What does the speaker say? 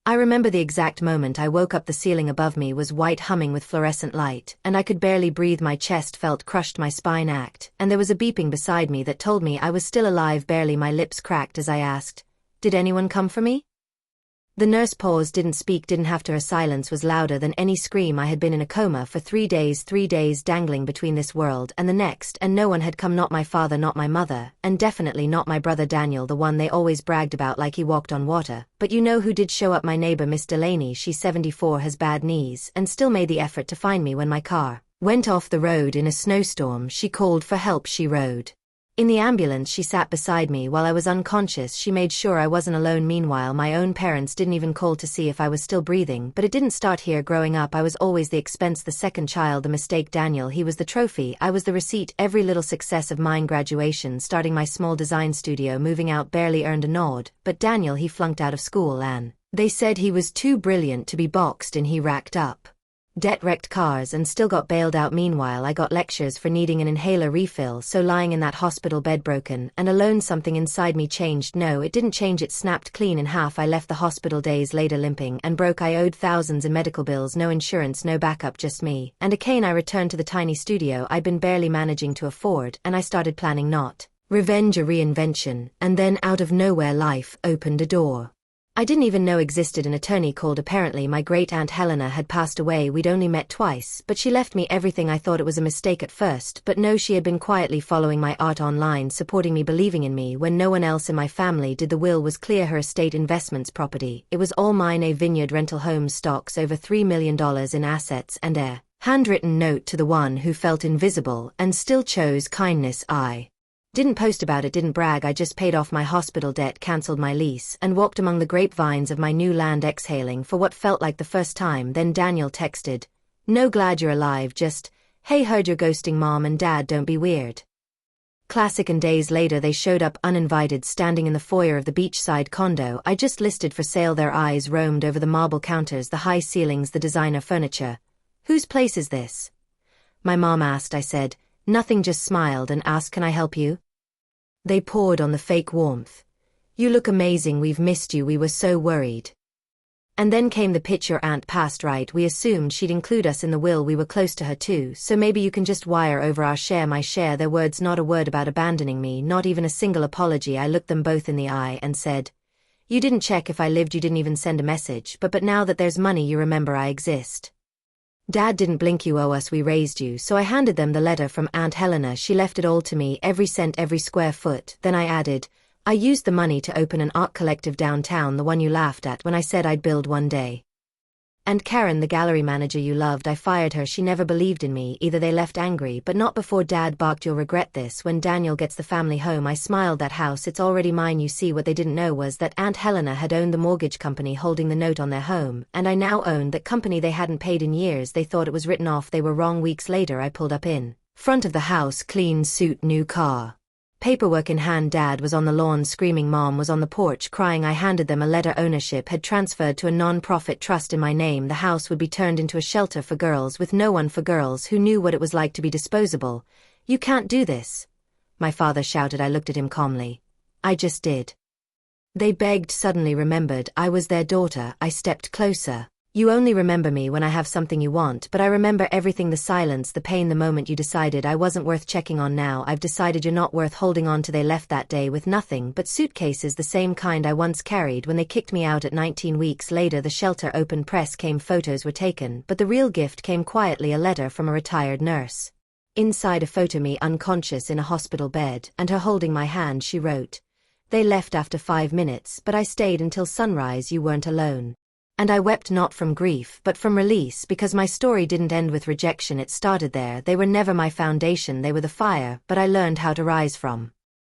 I remember the exact moment I woke up. The ceiling above me was white, humming with fluorescent light, and I could barely breathe. My chest felt crushed, my spine ached, and there was a beeping beside me that told me I was still alive. Barely my lips cracked as I asked, "Did anyone come for me?" The nurse paused, didn't speak, didn't have to. Her silence was louder than any scream. I had been in a coma for 3 days dangling between this world and the next, and no one had come. Not my father, not my mother, and definitely not my brother Daniel, the one they always bragged about like he walked on water. But you know who did show up? My neighbor, Miss Delaney. She's 74, has bad knees, and still made the effort to find me when my car went off the road in a snowstorm. She called for help. She rode in the ambulance. She sat beside me while I was unconscious. She made sure I wasn't alone. Meanwhile, my own parents didn't even call to see if I was still breathing. But it didn't start here. Growing up, I was always the expense, the second child, the mistake. Daniel, he was the trophy. I was the receipt. Every little success of mine, graduation, starting my small design studio, moving out, barely earned a nod. But Daniel, he flunked out of school, and they said he was too brilliant to be boxed in. He racked up debt, wrecked cars, and still got bailed out. Meanwhile, I got lectures for needing an inhaler refill. So lying in that hospital bed, broken and alone, something inside me changed. No, it didn't change. It snapped clean in half. I left the hospital days later limping and broke. I owed thousands in medical bills, no insurance, no backup, just me and a cane. I returned to the tiny studio I'd been barely managing to afford, and I started planning not revenge, a reinvention. And then out of nowhere, life opened a door I didn't even know existed. An attorney called. Apparently my great-aunt Helena had passed away. We'd only met twice, but she left me everything. I thought it was a mistake at first, but no, she had been quietly following my art online, supporting me, believing in me when no one else in my family did. The will was clear. Her estate, investments, property, it was all mine. A vineyard, rental homes, stocks, over $3 million in assets, and a handwritten note to the one who felt invisible and still chose kindness. I didn't post about it, didn't brag. I just paid off my hospital debt, cancelled my lease, and walked among the grapevines of my new land, exhaling for what felt like the first time. Then Daniel texted, "No, glad you're alive. Just, hey, heard you're ghosting mom and dad, don't be weird." Classic. And days later they showed up uninvited, standing in the foyer of the beachside condo I just listed for sale. Their eyes roamed over the marble counters, the high ceilings, the designer furniture. "Whose place is this?" My mom asked. I said nothing, just smiled and asked, "Can I help you?" They poured on the fake warmth. "You look amazing. We've missed you. We were so worried." And then came the pitch. "Your aunt passed, right? We assumed she'd include us in the will. We were close to her too, so maybe you can just wire over our share." My share. Their words, not a word about abandoning me, not even a single apology. I looked them both in the eye and said, "You didn't check if I lived. You didn't even send a message. But now that there's money, you remember I exist." "Dad didn't blink. You owe us. We raised you." So I handed them the letter from Aunt Helena. She left it all to me, every cent, every square foot. Then I added, "I used the money to open an art collective downtown, the one you laughed at when I said I'd build one day. And Karen, the gallery manager you loved, I fired her. She never believed in me either." They left angry, but not before Dad barked, "You'll regret this when Daniel gets the family home." I smiled. "That house, it's already mine." You see, what they didn't know was that Aunt Helena had owned the mortgage company holding the note on their home, and I now owned that company they hadn't paid in years. They thought it was written off. They were wrong. Weeks later I pulled up in front of the house, clean suit, new car, paperwork in hand. Dad was on the lawn screaming. Mom was on the porch crying. I handed them a letter. Ownership had transferred to a non-profit trust in my name. The house would be turned into a shelter for girls, with no one for girls who knew what it was like to be disposable. "You can't do this," my father shouted. I looked at him calmly. "I just did." They begged. Suddenly remembered I was their daughter. I stepped closer. "You only remember me when I have something you want, but I remember everything, the silence, the pain, the moment you decided I wasn't worth checking on. Now I've decided you're not worth holding on to." They left that day with nothing but suitcases, the same kind I once carried when they kicked me out at 19. Weeks later the shelter opened. Press came, photos were taken, but the real gift came quietly, a letter from a retired nurse. Inside, a photo, me unconscious in a hospital bed, and her holding my hand. She wrote, "They left after 5 minutes, but I stayed until sunrise. You weren't alone." And I wept, not from grief but from release, because my story didn't end with rejection. It started there. They were never my foundation, they were the fire, but I learned how to rise from